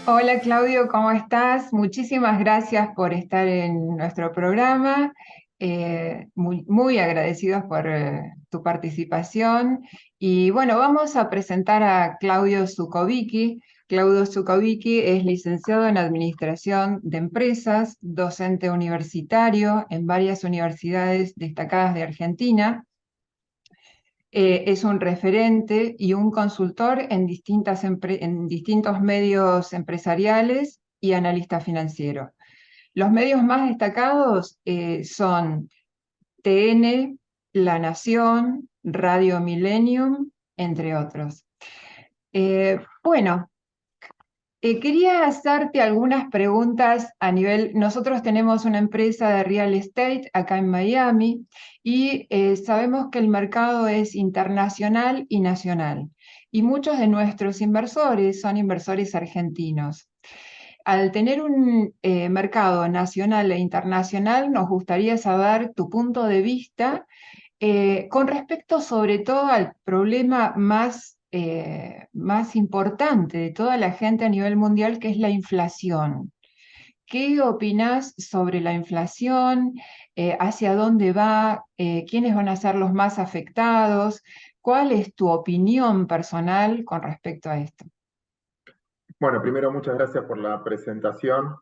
Hola Claudio, ¿cómo estás? Muchísimas gracias por estar en nuestro programa. Muy agradecidos por tu participación. Y bueno, vamos a presentar a Claudio Zukovicki. Claudio Zukovicki es licenciado en Administración de Empresas, docente universitario en varias universidades destacadas de Argentina. Es un referente y un consultor en en distintos medios empresariales y analista financiero. Los medios más destacados son TN, La Nación, Radio Millennium, entre otros. Bueno, quería hacerte algunas preguntas a nivel, nosotros tenemos una empresa de real estate acá en Miami y sabemos que el mercado es internacional y nacional y muchos de nuestros inversores son inversores argentinos. Al tener un mercado nacional e internacional, nos gustaría saber tu punto de vista con respecto sobre todo al problema más importante de toda la gente a nivel mundial, que es la inflación. ¿Qué opinás sobre la inflación? ¿Hacia dónde va? ¿Quiénes van a ser los más afectados? ¿Cuál es tu opinión personal con respecto a esto? Bueno, primero muchas gracias por la presentación,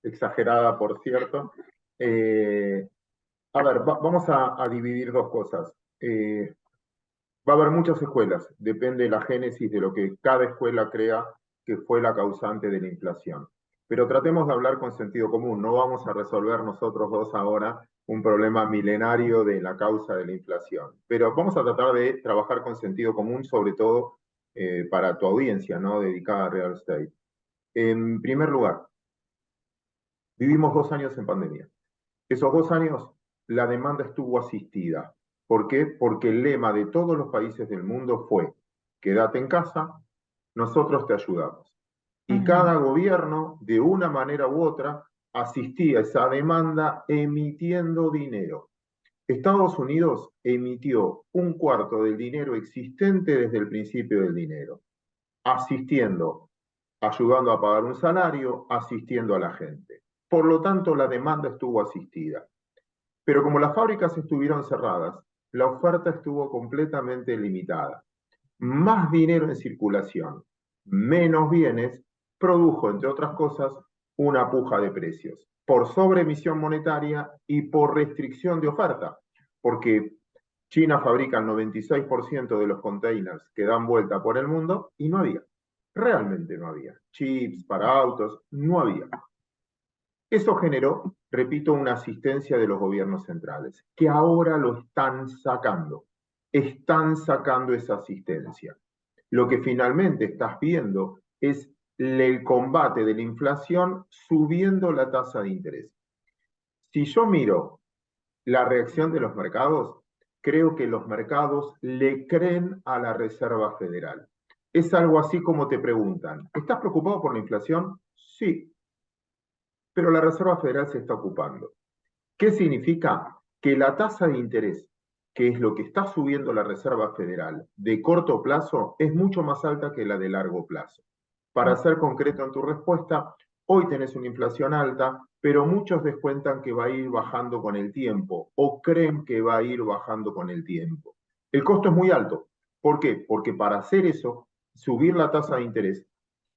exagerada por cierto. Eh, a ver, vamos a dividir dos cosas. Va a haber muchas escuelas, depende de la génesis de lo que cada escuela crea que fue la causante de la inflación. Pero tratemos de hablar con sentido común, no vamos a resolver nosotros dos ahora un problema milenario de la causa de la inflación, pero vamos a tratar de trabajar con sentido común, sobre todo para tu audiencia, ¿no? Dedicada a real estate. En primer lugar, vivimos 2 años en pandemia. Esos 2 años la demanda estuvo asistida. ¿Por qué? Porque el lema de todos los países del mundo fue, quédate en casa, nosotros te ayudamos. Y Ujú. cada gobierno, de una manera u otra, asistía a esa demanda emitiendo dinero. Estados Unidos emitió un cuarto del dinero existente desde el principio del dinero, asistiendo, ayudando a pagar un salario, asistiendo a la gente. Por lo tanto, la demanda estuvo asistida. Pero como las fábricas estuvieron cerradas, la oferta estuvo completamente limitada. Más dinero en circulación, menos bienes, produjo, entre otras cosas, una puja de precios por sobreemisión monetaria y por restricción de oferta, porque China fabrica el 96% de los containers que dan vuelta por el mundo y no había. Realmente no había. Chips para autos, no había. Eso generó, repito, una asistencia de los gobiernos centrales, que ahora lo están sacando. Están sacando esa asistencia. Lo que finalmente estás viendo es el combate de la inflación subiendo la tasa de interés. Si yo miro la reacción de los mercados, creo que los mercados le creen a la Reserva Federal. Es algo así como te preguntan, ¿estás preocupado por la inflación? Sí, pero la Reserva Federal se está ocupando. ¿Qué significa? Que la tasa de interés, que es lo que está subiendo la Reserva Federal de corto plazo, es mucho más alta que la de largo plazo. Para ser concreto en tu respuesta, hoy tenés una inflación alta, pero muchos descuentan que va a ir bajando con el tiempo o creen que va a ir bajando con el tiempo. El costo es muy alto. ¿Por qué? Porque para hacer eso, subir la tasa de interés,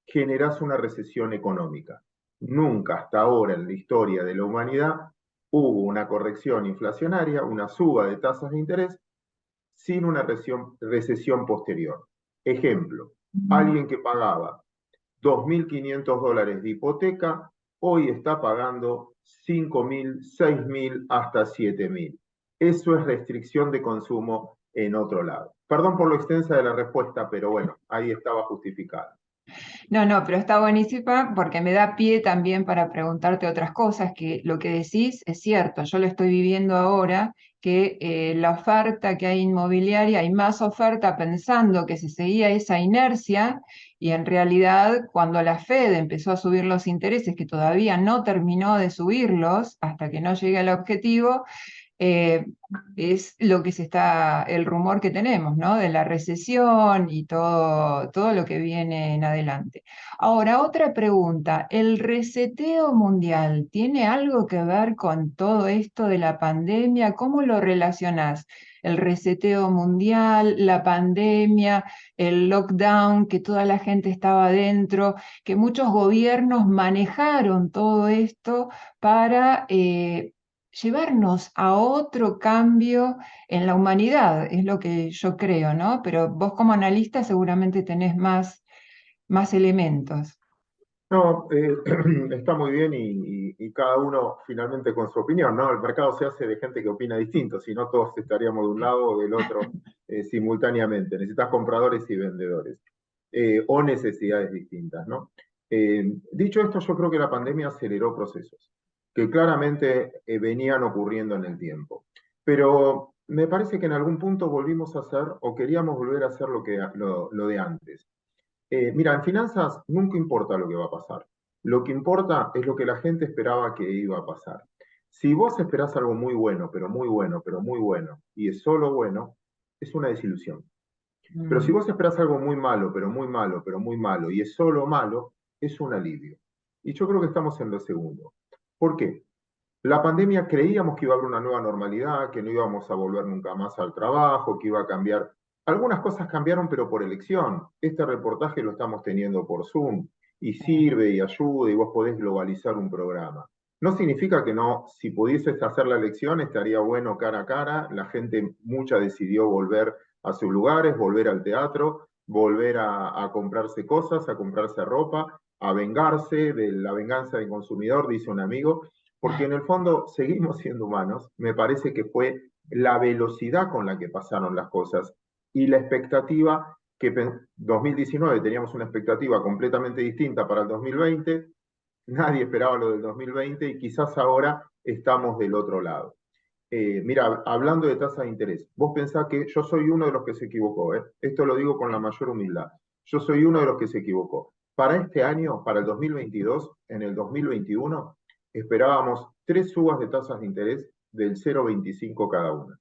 generas una recesión económica. Nunca hasta ahora en la historia de la humanidad hubo una corrección inflacionaria, una suba de tasas de interés, sin una recesión posterior. Ejemplo, alguien que pagaba $2.500 de hipoteca, hoy está pagando 5.000, 6.000, hasta 7.000. Eso es restricción de consumo en otro lado. Perdón por lo extensa de la respuesta, pero bueno, ahí estaba justificada. No, no, pero está buenísima porque me da pie también para preguntarte otras cosas, que lo que decís es cierto, yo lo estoy viviendo ahora, que la oferta que hay inmobiliaria, hay más oferta pensando que se seguía esa inercia y en realidad cuando la Fed empezó a subir los intereses, que todavía no terminó de subirlos hasta que no llegue al objetivo, eh, es lo que el rumor que tenemos, ¿no? De la recesión y todo lo que viene en adelante. Ahora, otra pregunta, ¿el reseteo mundial tiene algo que ver con todo esto de la pandemia? ¿Cómo lo relacionás? El reseteo mundial, la pandemia, el lockdown, que toda la gente estaba adentro, que muchos gobiernos manejaron todo esto para llevarnos a otro cambio en la humanidad, es lo que yo creo, ¿no? Pero vos como analista seguramente tenés más elementos. No, está muy bien y cada uno finalmente con su opinión, ¿no? El mercado se hace de gente que opina distinto, si no todos estaríamos de un lado o del otro simultáneamente. Necesitas compradores y vendedores o necesidades distintas, ¿no? Dicho esto, yo creo que la pandemia aceleró procesos que claramente venían ocurriendo en el tiempo. Pero me parece que en algún punto volvimos a hacer o queríamos volver a hacer lo de antes. Mira, en finanzas nunca importa lo que va a pasar. Lo que importa es lo que la gente esperaba que iba a pasar. Si vos esperás algo muy bueno, pero muy bueno, pero muy bueno, y es solo bueno, es una desilusión. Pero si Mm, vos esperás algo muy malo, pero muy malo, pero muy malo, y es solo malo, es un alivio. Y yo creo que estamos en lo segundo. ¿Por qué? La pandemia creíamos que iba a haber una nueva normalidad, que no íbamos a volver nunca más al trabajo, que iba a cambiar. Algunas cosas cambiaron, pero por elección. Este reportaje lo estamos teniendo por Zoom y sirve y ayuda y vos podés globalizar un programa. No significa que no, si pudieses hacer la elección, estaría bueno cara a cara. La gente mucha decidió volver a sus lugares, volver al teatro, volver a comprarse cosas, a comprarse ropa, a vengarse de la venganza del consumidor, dice un amigo, porque en el fondo seguimos siendo humanos. Me parece que fue la velocidad con la que pasaron las cosas y la expectativa que en 2019 teníamos una expectativa completamente distinta para el 2020, nadie esperaba lo del 2020 y quizás ahora estamos del otro lado. Mira, hablando de tasa de interés, vos pensás que yo soy uno de los que se equivocó, ¿eh? Esto lo digo con la mayor humildad. Yo soy uno de los que se equivocó. Para este año, para el 2022, en el 2021, esperábamos tres subas de tasas de interés del 0,25 cada una.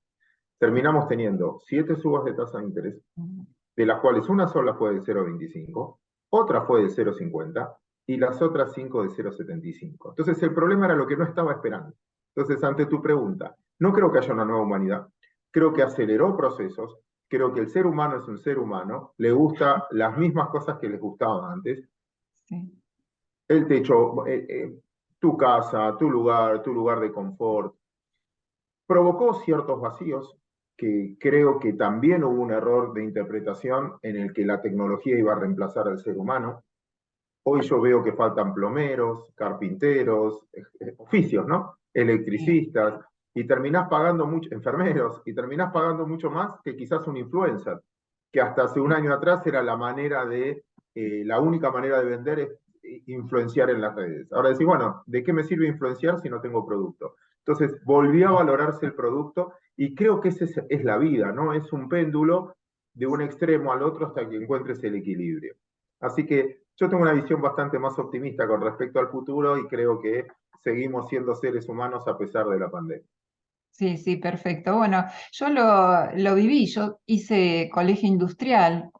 Terminamos teniendo siete subas de tasas de interés, mm. de las cuales una sola fue del 0,25, otra fue del 0,50 y las otras cinco del 0,75. Entonces el problema era lo que no estaba esperando. Entonces, ante tu pregunta, no creo que haya una nueva humanidad, creo que aceleró procesos, creo que el ser humano es un ser humano, le gusta las mismas cosas que les gustaban antes, Sí. el techo, tu casa, tu lugar de confort, provocó ciertos vacíos que creo que también hubo un error de interpretación en el que la tecnología iba a reemplazar al ser humano. Hoy yo veo que faltan plomeros, carpinteros, oficios, ¿no? Sí. Electricistas, y terminás pagando mucho, enfermeros, y terminás pagando mucho más que quizás un influencer, que hasta hace un año atrás era la única manera de vender es influenciar en las redes. Ahora decís, bueno, ¿de qué me sirve influenciar si no tengo producto? Entonces volvió a valorarse el producto y creo que esa es la vida, ¿no? Es un péndulo de un extremo al otro hasta que encuentres el equilibrio. Así que yo tengo una visión bastante más optimista con respecto al futuro y creo que seguimos siendo seres humanos a pesar de la pandemia. Sí, sí, perfecto. Bueno, yo lo viví, yo hice colegio industrial,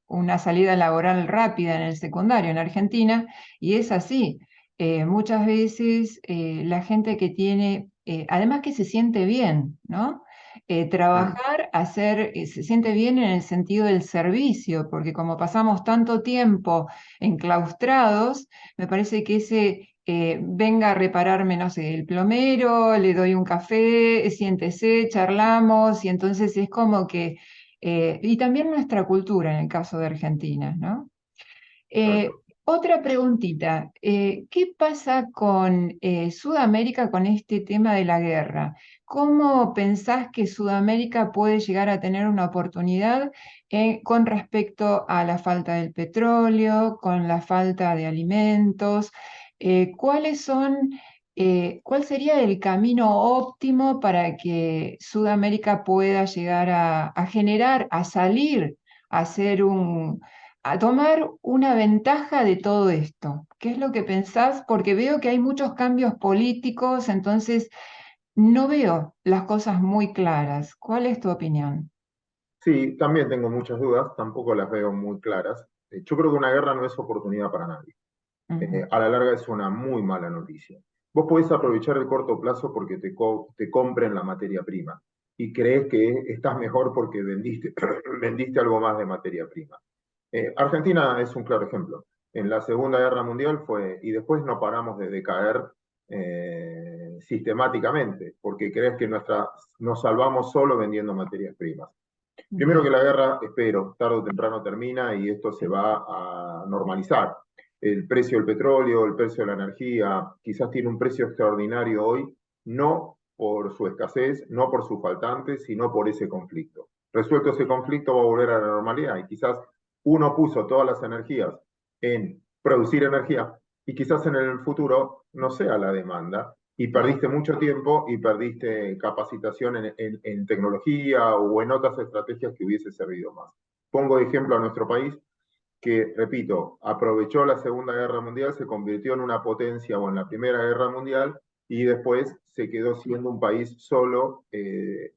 una salida laboral rápida en el secundario en Argentina, y es así. Muchas veces la gente que tiene, además que se siente bien, ¿no? Mm. Trabajar, se siente bien en el sentido del servicio, porque como pasamos tanto tiempo enclaustrados, me parece que ese venga a repararme, no sé, el plomero, le doy un café, siéntese, charlamos, y entonces es como que, y también nuestra cultura en el caso de Argentina, ¿no? Exacto. Otra preguntita, ¿qué pasa con Sudamérica con este tema de la guerra? ¿Cómo pensás que Sudamérica puede llegar a tener una oportunidad con respecto a la falta del petróleo, con la falta de alimentos? ¿Cuál sería el camino óptimo para que Sudamérica pueda llegar a generar, a salir, a ser a tomar una ventaja de todo esto? ¿Qué es lo que pensás? Porque veo que hay muchos cambios políticos, entonces no veo las cosas muy claras. ¿Cuál es tu opinión? Sí, también tengo muchas dudas, tampoco las veo muy claras. Yo creo que una guerra no es oportunidad para nadie. Ujú. A la larga es una muy mala noticia. Vos podés aprovechar el corto plazo porque te compren la materia prima y crees que estás mejor porque vendiste, vendiste algo más de materia prima. Argentina es un claro ejemplo. En la Segunda Guerra Mundial fue, y después no paramos de decaer sistemáticamente, porque crees que nos salvamos solo vendiendo materias primas. Primero que Bien. la guerra, espero, tarde o temprano termina y esto se va a normalizar. El precio del petróleo, el precio de la energía, quizás tiene un precio extraordinario hoy, no por su escasez, no por sus faltantes, sino por ese conflicto. Resuelto ese conflicto va a volver a la normalidad y quizás uno puso todas las energías en producir energía y quizás en el futuro no sea la demanda y perdiste mucho tiempo y perdiste capacitación en tecnología o en otras estrategias que hubiese servido más. Pongo de ejemplo a nuestro país que, repito, aprovechó la Segunda Guerra Mundial, se convirtió en una potencia o en la Primera Guerra Mundial y después se quedó siendo un país solo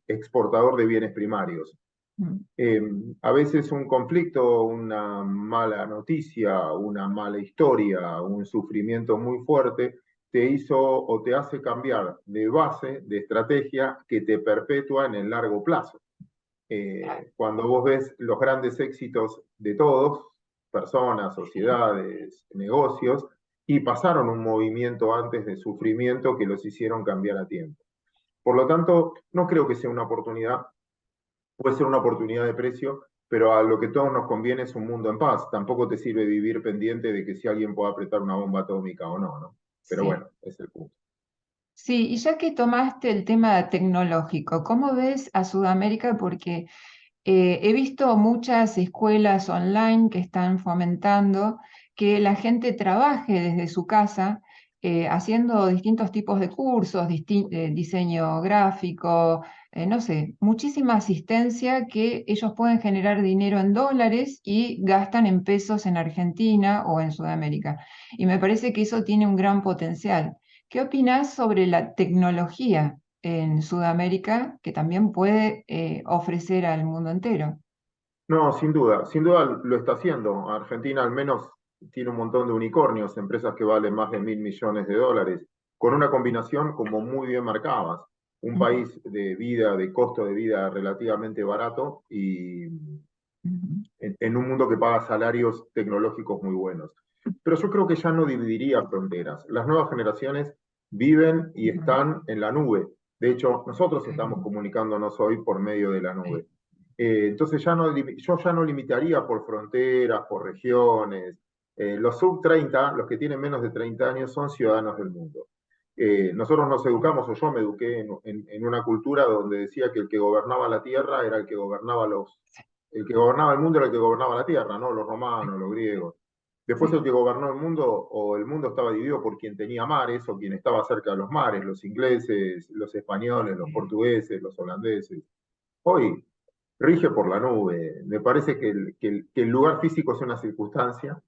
exportador de bienes primarios. Mm. Eh, a veces un conflicto, una mala noticia, una mala historia, un sufrimiento muy fuerte, te hizo o te hace cambiar de base, de estrategia que te perpetúa en el largo plazo. Cuando vos ves los grandes éxitos de todos, personas, sociedades, negocios, y pasaron un movimiento antes de sufrimiento que los hicieron cambiar a tiempo. Por lo tanto, no creo que sea una oportunidad, puede ser una oportunidad de precio, pero a lo que todos nos conviene es un mundo en paz. Tampoco te sirve vivir pendiente de que si alguien puede apretar una bomba atómica o no, ¿no? Pero Sí. bueno, es el punto. Sí, y ya que tomaste el tema tecnológico, ¿cómo ves a Sudamérica? Porque he visto muchas escuelas online que están fomentando que la gente trabaje desde su casa haciendo distintos tipos de cursos, diseño gráfico, no sé, muchísima asistencia que ellos pueden generar dinero en dólares y gastan en pesos en Argentina o en Sudamérica. Y me parece que eso tiene un gran potencial. ¿Qué opinas sobre la tecnología en Sudamérica que también puede ofrecer al mundo entero? No, sin duda lo está haciendo. Argentina al menos tiene un montón de unicornios, empresas que valen más de 1.000 millones de dólares, con una combinación como muy bien marcadas. Un Ujú, país de vida, de costo de vida relativamente barato y ujú, en un mundo que paga salarios tecnológicos muy buenos. Pero yo creo que ya no dividiría fronteras. Las nuevas generaciones viven y ujú. están en la nube. De hecho, nosotros estamos Ujú. comunicándonos hoy por medio de la Sí, nube. Entonces yo ya no limitaría por fronteras, por regiones. Los sub 30, los que tienen menos de 30 años, son ciudadanos del mundo. Nosotros nos educamos, o yo me eduqué en una cultura donde decía que el que gobernaba la tierra era el que gobernaba el mundo era el que gobernaba la tierra, ¿no? Los romanos, los griegos. Después el sí, que gobernó el mundo, o el mundo estaba dividido por quien tenía mares o quien estaba cerca de los mares, los ingleses, los españoles, los portugueses, los holandeses. Hoy rige por la nube. Me parece que el lugar físico es una circunstancia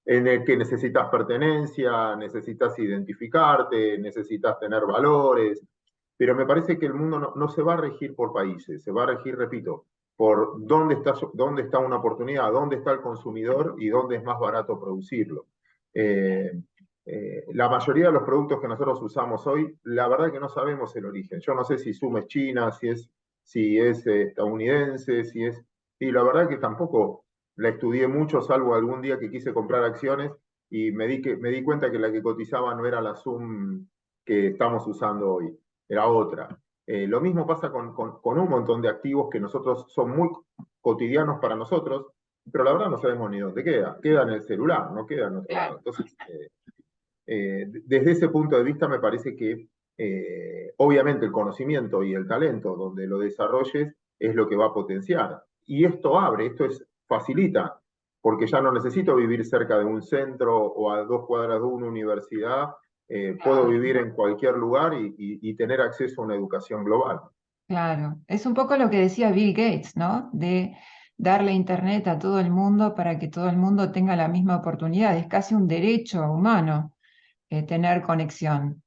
en el que necesitas pertenencia, necesitas identificarte, necesitas tener valores, pero me parece que el mundo no se va a regir por países, se va a regir, repito, por dónde está una oportunidad, dónde está el consumidor y dónde es más barato producirlo. Eh, la mayoría de los productos que nosotros usamos hoy, la verdad que no sabemos el origen. Yo no sé si Sumo es China, si es estadounidense, si es... Y la verdad que tampoco la estudié mucho, salvo algún día que quise comprar acciones y me di cuenta que la que cotizaba no era la Zoom que estamos usando hoy, era otra. Lo mismo pasa con un montón de activos que nosotros son muy cotidianos para nosotros, pero la verdad no sabemos ni dónde queda. Queda en el celular, no queda en otro lado. claro. Entonces, desde ese punto de vista me parece que obviamente el conocimiento y el talento donde lo desarrolles es lo que va a potenciar. Y esto abre, facilita, porque ya no necesito vivir cerca de un centro o a 2 cuadras de una universidad, puedo vivir en cualquier lugar y tener acceso a una educación global. Claro, es un poco lo que decía Bill Gates, ¿no? De darle internet a todo el mundo para que todo el mundo tenga la misma oportunidad. Es casi un derecho humano tener conexión.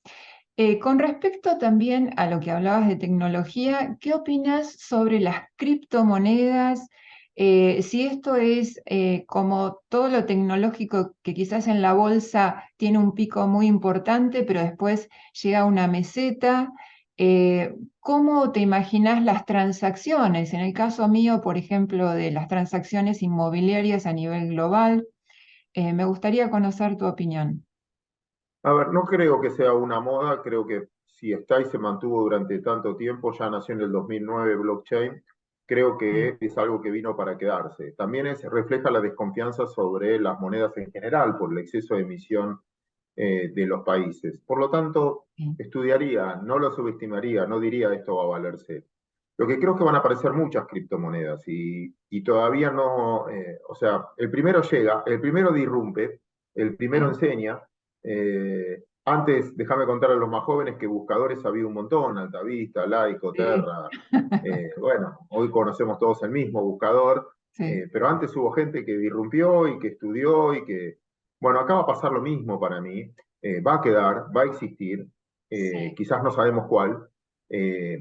Con respecto también a lo que hablabas de tecnología, ¿qué opinas sobre las criptomonedas? Si esto es como todo lo tecnológico que quizás en la bolsa tiene un pico muy importante, pero después llega a una meseta. ¿Cómo te imaginas las transacciones? En el caso mío, por ejemplo, de las transacciones inmobiliarias a nivel global, me gustaría conocer tu opinión. A ver, no creo que sea una moda, creo que si está y se mantuvo durante tanto tiempo, ya nació en el 2009 blockchain, creo Sí, que es algo que vino para quedarse. También refleja la desconfianza sobre las monedas en general por el exceso de emisión de los países. Por lo tanto, sí. estudiaría, no lo subestimaría, no diría esto va a valerse. Lo que creo que van a aparecer muchas criptomonedas y todavía no, o sea, el primero llega, el primero dirrumpe, el primero Sí. enseña. Antes, déjame contar a los más jóvenes que buscadores había un montón, Altavista, Laico, Sí. Terra. Bueno, hoy conocemos todos el mismo buscador, Sí, pero antes hubo gente que dirrumpió y que estudió y que, bueno, acá va a pasar lo mismo para mí. Va a quedar, va a existir, sí. quizás no sabemos cuál,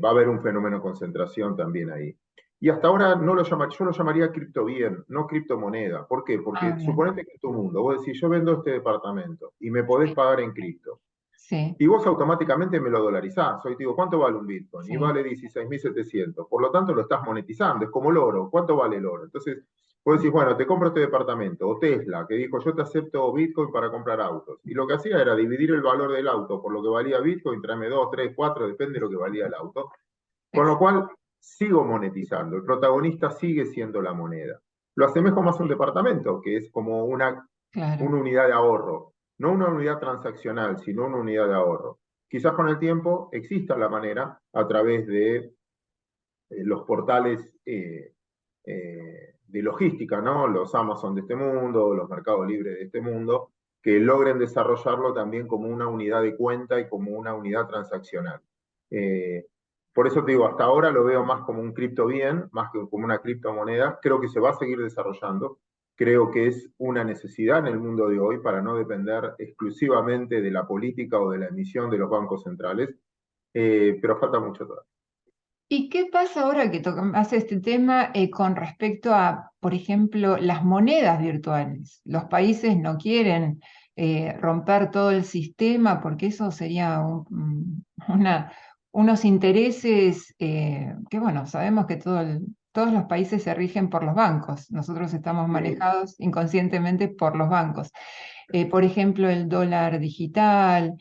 va a haber un fenómeno de concentración también ahí. Y hasta ahora no lo yo lo llamaría cripto bien, no criptomoneda. ¿Por qué? Ah, Porque bien. suponete que es tu mundo. Vos decís, yo vendo este departamento y me podés Sí, pagar en cripto. sí, Y vos automáticamente me lo dolarizás. Hoy te digo, ¿cuánto vale un Bitcoin? Y sí. vale 16.700. Por lo tanto, lo estás monetizando. Es como el oro. ¿Cuánto vale el oro? Entonces, vos decís, bueno, te compro este departamento. O Tesla, que dijo, yo te acepto Bitcoin para comprar autos. Y lo que hacía era dividir el valor del auto por lo que valía Bitcoin, tráeme 2, 3, 4, depende de lo que valía el auto. Con lo Ex- cual, sigo monetizando. El protagonista sigue siendo la moneda. Lo asemejo más a un departamento, que es como Claro. una unidad de ahorro. No una unidad transaccional, sino una unidad de ahorro. Quizás con el tiempo exista la manera, a través de los portales de logística, ¿no? Los Amazon de este mundo, los Mercados Libres de este mundo, que logren desarrollarlo también como una unidad de cuenta y como una unidad transaccional. Eh, por eso te digo, hasta ahora lo veo más como un cripto bien, más que como una criptomoneda. Creo que se va a seguir desarrollando. Creo que es una necesidad en el mundo de hoy para no depender exclusivamente de la política o de la emisión de los bancos centrales, pero falta mucho todavía. ¿Y qué pasa ahora que tocas este tema con respecto a, por ejemplo, las monedas virtuales? Los países no quieren romper todo el sistema porque eso sería unos intereses que, bueno, sabemos que todos los países se rigen por los bancos. Nosotros estamos Sí. manejados inconscientemente por los bancos. Por ejemplo, el dólar digital,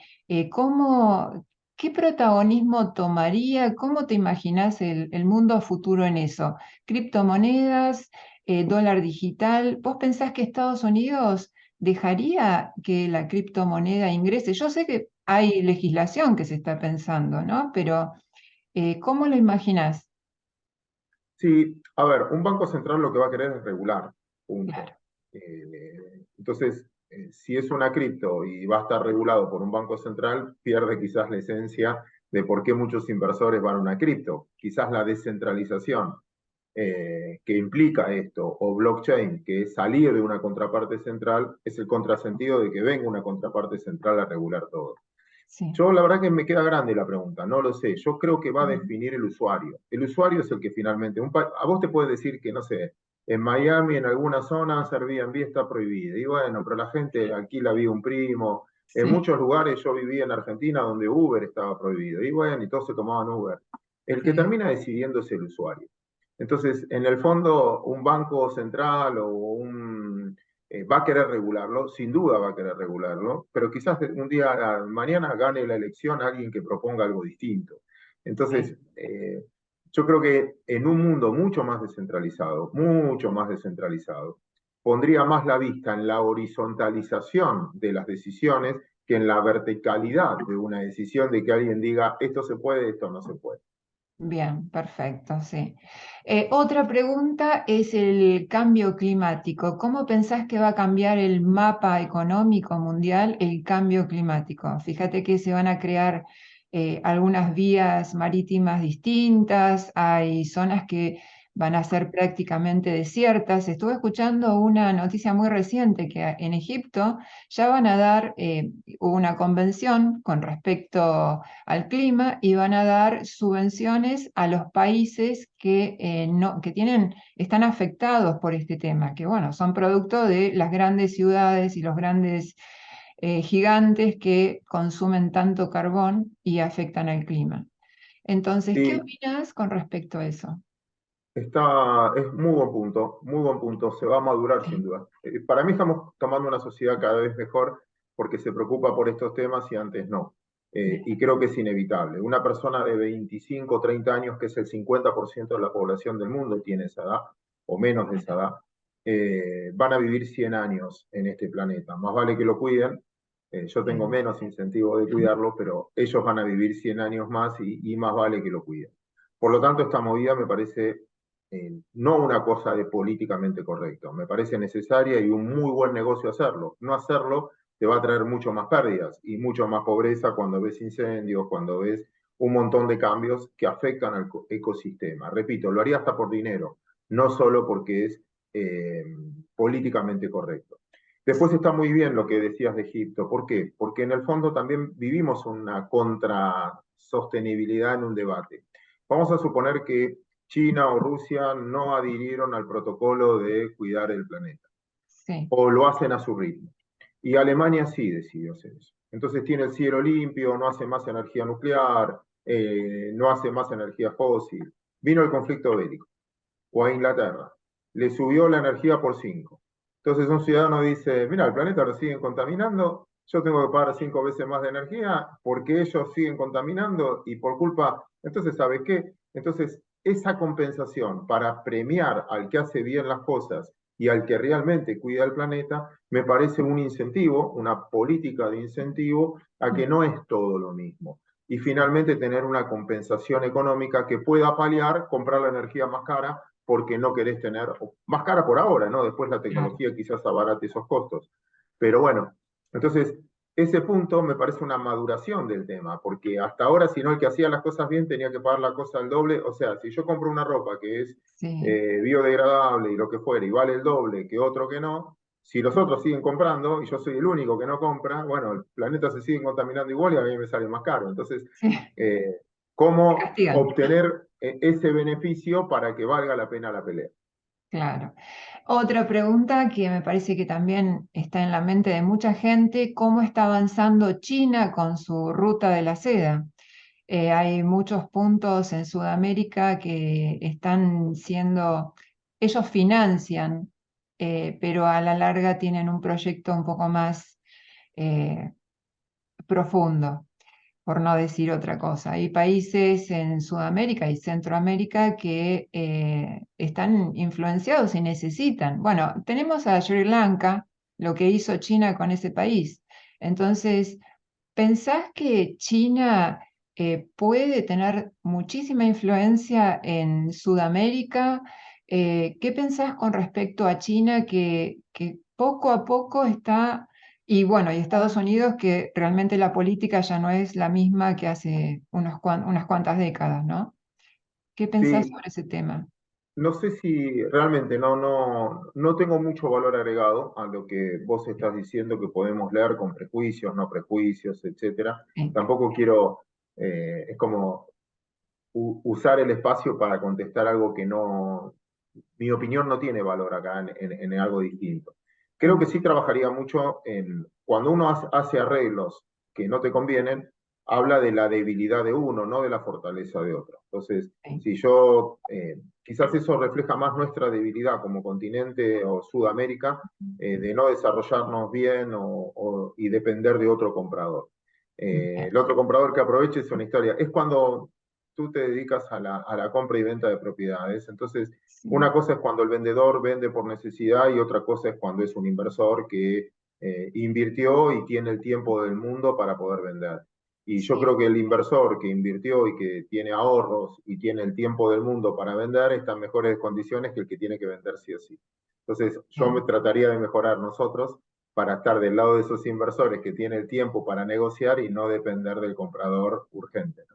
¿qué protagonismo tomaría? ¿Cómo te imaginas el mundo futuro en eso? ¿Criptomonedas, dólar digital? ¿Vos pensás que Estados Unidos dejaría que la criptomoneda ingrese? Yo sé que hay legislación que se está pensando, ¿no? Pero ¿cómo lo imaginás? Sí, a ver, un banco central lo que va a querer es regular, punto. Claro, Entonces, si es una cripto y va a estar regulado por un banco central, pierde quizás la esencia de por qué muchos inversores van a una cripto. Quizás la descentralización que implica esto, o blockchain, que es salir de una contraparte central, es el contrasentido de que venga una contraparte central a regular todo. sí. Yo la verdad que me queda grande la pregunta, no lo sé. Yo creo que va a Mm, definir el usuario. El usuario es el que finalmente, a vos te puede decir que, no sé, en Miami, en alguna zona, Airbnb está prohibido. Y bueno, pero la gente alquila vía un primo. En sí, muchos lugares yo vivía en Argentina donde Uber estaba prohibido. Y bueno, y todos se tomaban Uber. El que sí. termina decidiendo es el usuario. Entonces, en el fondo, un banco central o va a querer regularlo, sin duda va a querer regularlo, pero quizás un día, mañana gane la elección alguien que proponga algo distinto. Sí. Entonces, yo creo que en un mundo mucho más descentralizado, pondría más la vista en la horizontalización de las decisiones que en la verticalidad de una decisión de que alguien diga esto se puede, esto no se puede. Bien, perfecto, sí. Otra pregunta es el cambio climático. ¿Cómo pensás que va a cambiar el mapa económico mundial el cambio climático? Fíjate que se van a crear algunas vías marítimas distintas, hay zonas que van a ser prácticamente desiertas. Estuve escuchando una noticia muy reciente que en Egipto ya van a dar una convención con respecto al clima y van a dar subvenciones a los países que están afectados por este tema, que bueno, son producto de las grandes ciudades y los grandes gigantes que consumen tanto carbón y afectan al clima. Entonces, ¿qué Sí, opinas con respecto a eso? es muy buen punto, se va a madurar sin Sí, duda. Para mí estamos tomando una sociedad cada vez mejor porque se preocupa por estos temas y antes no. bien, Y creo que es inevitable. Una persona de 25 o 30 años, que es el 50% de la población del mundo, tiene esa edad, o menos de esa edad, van a vivir 100 años en este planeta. Más vale que lo cuiden. Yo tengo bien, menos incentivo de cuidarlo, pero ellos van a vivir 100 años más y más vale que lo cuiden. Por lo tanto, esta movida me parece no una cosa de políticamente correcto, me parece necesaria y un muy buen negocio hacerlo. No hacerlo te va a traer mucho más pérdidas y mucho más pobreza cuando ves incendios, cuando ves un montón de cambios que afectan al ecosistema. Repito, lo haría hasta por dinero, no solo porque es eh, políticamente correcto. Después está muy bien lo que decías de Egipto. ¿Por qué? Porque en el fondo también vivimos una contrasostenibilidad en un debate. Vamos a suponer que China o Rusia no adhirieron al protocolo de cuidar el planeta, sí, o lo hacen a su ritmo. Y Alemania sí decidió hacer eso. Entonces tiene el cielo limpio, no hace más energía nuclear, no hace más energía fósil. Vino el conflicto bélico, o a Inglaterra, le subió la energía por 5. Entonces un ciudadano dice, mira, el planeta lo siguen contaminando, yo tengo que pagar 5 veces más de energía porque ellos siguen contaminando y por culpa, entonces, ¿sabes qué? Entonces, esa compensación para premiar al que hace bien las cosas y al que realmente cuida el planeta, me parece un incentivo, una política de incentivo a que mm, no es todo lo mismo. Y finalmente tener una compensación económica que pueda paliar, comprar la energía más cara porque no querés tener, más cara por ahora, ¿no? Después la claro. tecnología quizás abarate esos costos. Pero bueno, entonces ese punto me parece una maduración del tema, porque hasta ahora, si no, el que hacía las cosas bien tenía que pagar la cosa al doble. O sea, si yo compro una ropa que es Sí, biodegradable y lo que fuera, y vale el doble que otro que no, si los otros siguen comprando y yo soy el único que no compra, bueno, el planeta se sigue contaminando igual y a mí me sale más caro. Entonces, sí, eh, te ¿cómo castigan, obtener ese beneficio para que valga la pena la pelea? claro. Otra pregunta que me parece que también está en la mente de mucha gente, ¿cómo está avanzando China con su ruta de la seda? Hay muchos puntos en Sudamérica que están siendo, ellos financian, pero a la larga tienen un proyecto un poco más eh, profundo, por no decir otra cosa. Hay países en Sudamérica y Centroamérica que están influenciados y necesitan. Bueno, tenemos a Sri Lanka, lo que hizo China con ese país. Entonces, ¿pensás que China puede tener muchísima influencia en Sudamérica? ¿Qué pensás con respecto a China que poco a poco está, y bueno, y Estados Unidos, que realmente la política ya no es la misma que hace unas cuantas décadas, ¿no? ¿Qué pensás Sí, sobre ese tema? no sé si realmente no tengo mucho valor agregado a lo que vos estás diciendo que podemos leer con prejuicios, no prejuicios, etcétera. Sí, Tampoco quiero, es como usar el espacio para contestar algo que no, mi opinión no tiene valor acá en algo distinto. Creo que mm, sí trabajaría mucho en, cuando uno hace arreglos que no te convienen, habla de la debilidad de uno, no de la fortaleza de otro. Entonces, sí, si yo, quizás eso refleja más nuestra debilidad como continente o Sudamérica, de no desarrollarnos bien y depender de otro comprador. bien, El otro comprador que aproveche es una historia. Es cuando tú te dedicas a la compra y venta de propiedades. Entonces, sí, una cosa es cuando el vendedor vende por necesidad y otra cosa es cuando es un inversor que invirtió y tiene el tiempo del mundo para poder vender. Y yo sí, creo que el inversor que invirtió y que tiene ahorros y tiene el tiempo del mundo para vender está en mejores condiciones que el que tiene que vender sí o sí. Entonces, yo me bien. trataría de mejorar nosotros para estar del lado de esos inversores que tienen el tiempo para negociar y no depender del comprador urgente, ¿no?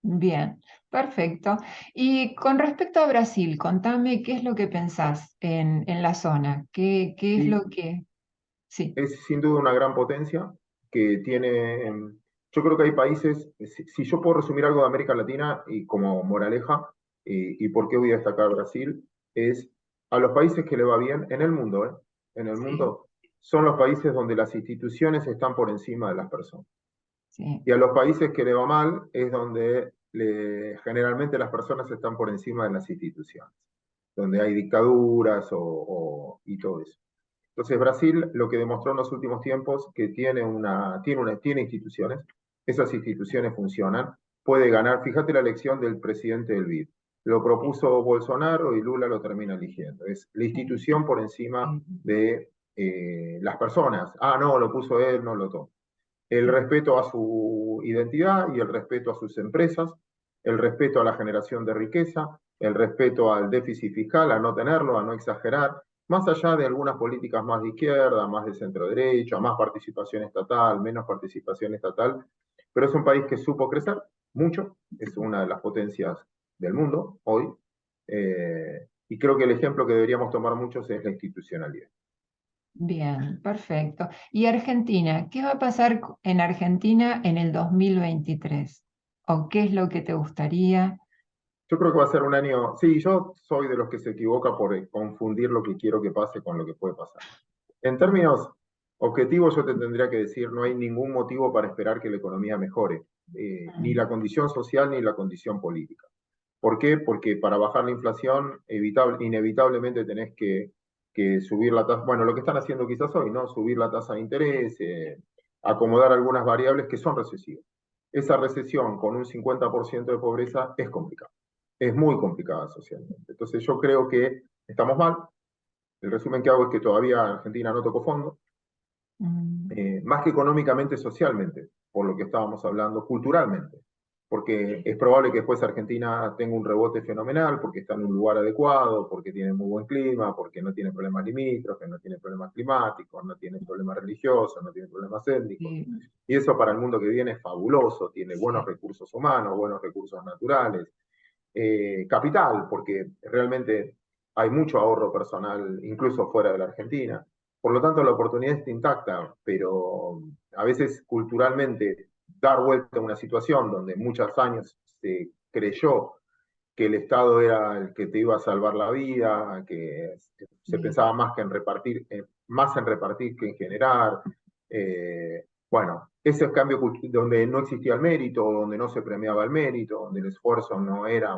Bien, perfecto. Y con respecto a Brasil, contame qué es lo que pensás en la zona, qué es lo Y que... Sí, es sin duda una gran potencia que tiene, yo creo que hay países, si yo puedo resumir algo de América Latina y como moraleja, y por qué voy a destacar Brasil, es a los países que le va bien en el mundo, ¿eh? En el sí, mundo, son los países donde las instituciones están por encima de las personas. sí, Y a los países que le va mal es donde generalmente las personas están por encima de las instituciones, donde hay dictaduras y todo eso. Entonces Brasil lo que demostró en los últimos tiempos que tiene instituciones, esas instituciones funcionan, puede ganar. Fíjate la elección del presidente del BID. Lo propuso Bolsonaro y Lula lo termina eligiendo. Es la sí, institución por encima sí, de las personas. Ah, no, lo puso él, no lo tomó. El sí, respeto a su identidad y el respeto a sus empresas, el respeto a la generación de riqueza, el respeto al déficit fiscal, a no tenerlo, a no exagerar, más allá de algunas políticas más de izquierda, más de centro derecha, más participación estatal, menos participación estatal, pero es un país que supo crecer mucho, es una de las potencias del mundo hoy, y creo que el ejemplo que deberíamos tomar muchos es la institucionalidad. bien, perfecto. ¿Y Argentina? ¿Qué va a pasar en Argentina en el 2023? ¿O qué es lo que te gustaría? Yo creo que va a ser un año, sí, yo soy de los que se equivoca por confundir lo que quiero que pase con lo que puede pasar. En términos objetivos, yo te tendría que decir, no hay ningún motivo para esperar que la economía mejore, ni Mm, la condición social ni la condición política. ¿Por qué? Porque para bajar la inflación, inevitablemente tenés que subir la tasa, bueno, lo que están haciendo quizás hoy, ¿no? Subir la tasa de interés, acomodar algunas variables que son recesivas. Esa recesión con un 50% de pobreza es complicada, es muy complicada socialmente. Entonces yo creo que estamos mal. El resumen que hago es que todavía Argentina no tocó fondo, mm, más que económicamente, socialmente, por lo que estábamos hablando, culturalmente, porque es probable que después Argentina tenga un rebote fenomenal, porque está en un lugar adecuado, porque tiene muy buen clima, porque no tiene problemas limítrofes, no tiene problemas climáticos, no tiene problemas religiosos, no tiene problemas étnicos. sí, Y eso para el mundo que viene es fabuloso, tiene buenos sí, recursos humanos, buenos recursos naturales, capital, porque realmente hay mucho ahorro personal, incluso fuera de la Argentina. Por lo tanto, la oportunidad está intacta, pero a veces culturalmente dar vuelta a una situación donde muchos años se creyó que el Estado era el que te iba a salvar la vida, que se sí, pensaba más en repartir que en generar. Bueno, ese cambio donde no existía el mérito, donde no se premiaba el mérito, donde el esfuerzo no era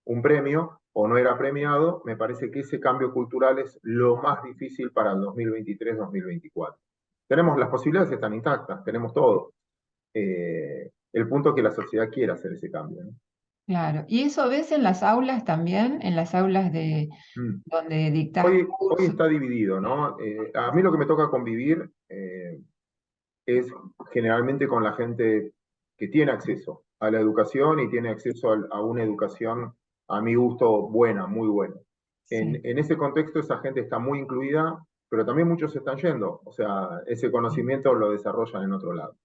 un premio o no era premiado, me parece que ese cambio cultural es lo más difícil para el 2023-2024. Tenemos las posibilidades, están intactas, tenemos todo. El punto es que la sociedad quiera hacer ese cambio, ¿no? claro. ¿Y eso ves en las aulas también? ¿En las aulas de Mm. donde dictas Hoy cursos? está dividido, ¿no? A mí lo que me toca convivir es generalmente con la gente que tiene acceso a la educación y tiene acceso a una educación, a mi gusto, buena, muy buena. Sí, En ese contexto esa gente está muy incluida, pero también muchos se están yendo, o sea, ese sí, conocimiento lo desarrollan en otro lado.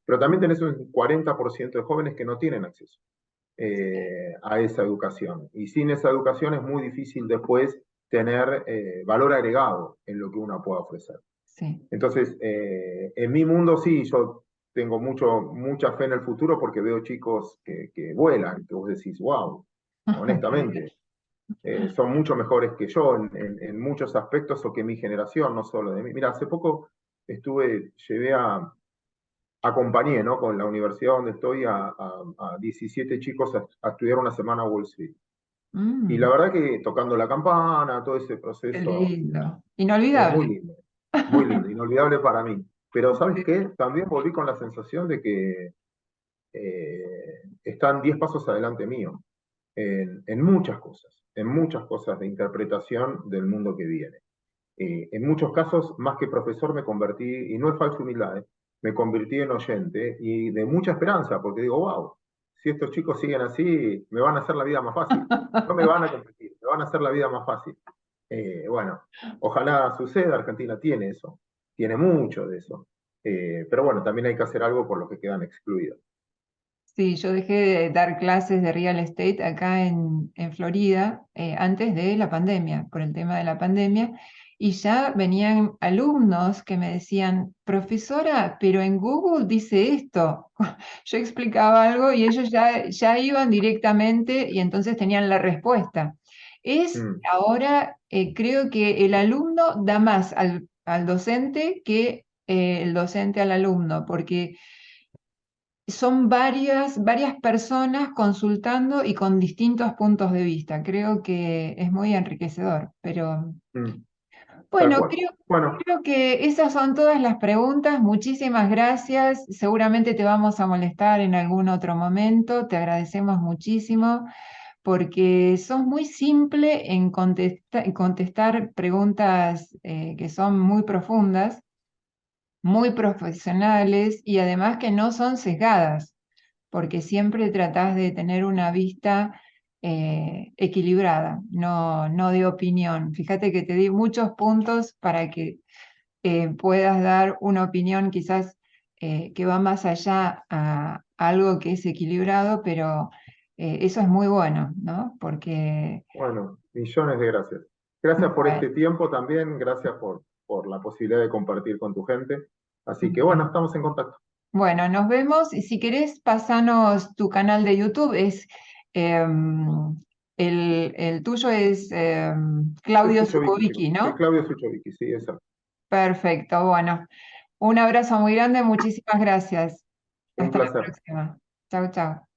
Pero también tenés un 40% de jóvenes que no tienen acceso a esa educación. Y sin esa educación es muy difícil después tener valor agregado en lo que uno pueda ofrecer. sí. Entonces, en mi mundo sí, yo tengo mucha fe en el futuro porque veo chicos que vuelan, que vos decís, wow, honestamente, son mucho mejores que yo en muchos aspectos o que mi generación, no solo de mí. Mira, hace poco acompañé, ¿no? Con la universidad donde estoy a 17 chicos a estudiar una semana a Wall Street. Y la Mm, verdad que tocando la campana, todo ese qué proceso lindo. es Inolvidable. muy lindo, inolvidable para mí. Pero ¿sabes qué? También volví con la sensación de que están 10 pasos adelante mío en muchas cosas de interpretación del mundo que viene. En muchos casos, más que profesor, me convertí, y no es falsa humildad, me convertí en oyente y de mucha esperanza, porque digo, wow, si estos chicos siguen así, me van a hacer la vida más fácil. No me van a competir, me van a hacer la vida más fácil. Bueno, ojalá suceda, Argentina tiene eso, tiene mucho de eso. Pero bueno, también hay que hacer algo por los que quedan excluidos. Sí, yo dejé de dar clases de real estate acá en Florida antes de la pandemia, por el tema de la pandemia, y ya venían alumnos que me decían, profesora, pero en Google dice esto. Yo explicaba algo y ellos ya iban directamente y entonces tenían la respuesta. Es Mm, ahora, creo que el alumno da más al docente que el docente al alumno, porque son varias personas consultando y con distintos puntos de vista. Creo que es muy enriquecedor, pero mm, tal bueno, cual. Bueno, creo que esas son todas las preguntas. Muchísimas gracias. Seguramente te vamos a molestar en algún otro momento. Te agradecemos muchísimo porque sos muy simple en contestar preguntas que son muy profundas, muy profesionales y además que no son sesgadas, porque siempre tratás de tener una vista equilibrada, no de opinión. Fíjate que te di muchos puntos para que puedas dar una opinión quizás que va más allá a algo que es equilibrado, pero eso es muy bueno, ¿no? Porque, bueno, millones de gracias. Gracias por bueno, este tiempo también, gracias por la posibilidad de compartir con tu gente. Así que bueno, bueno. estamos en contacto. Bueno, nos vemos y si querés, pasanos tu canal de YouTube. Em, el tuyo es Es Claudio Suchovicki, Zukovicki, sí, ¿no? Claudio Suchovicki, sí, exacto. Perfecto, bueno. Un abrazo muy grande, muchísimas gracias. Un Hasta la placer. próxima. Chau, chau.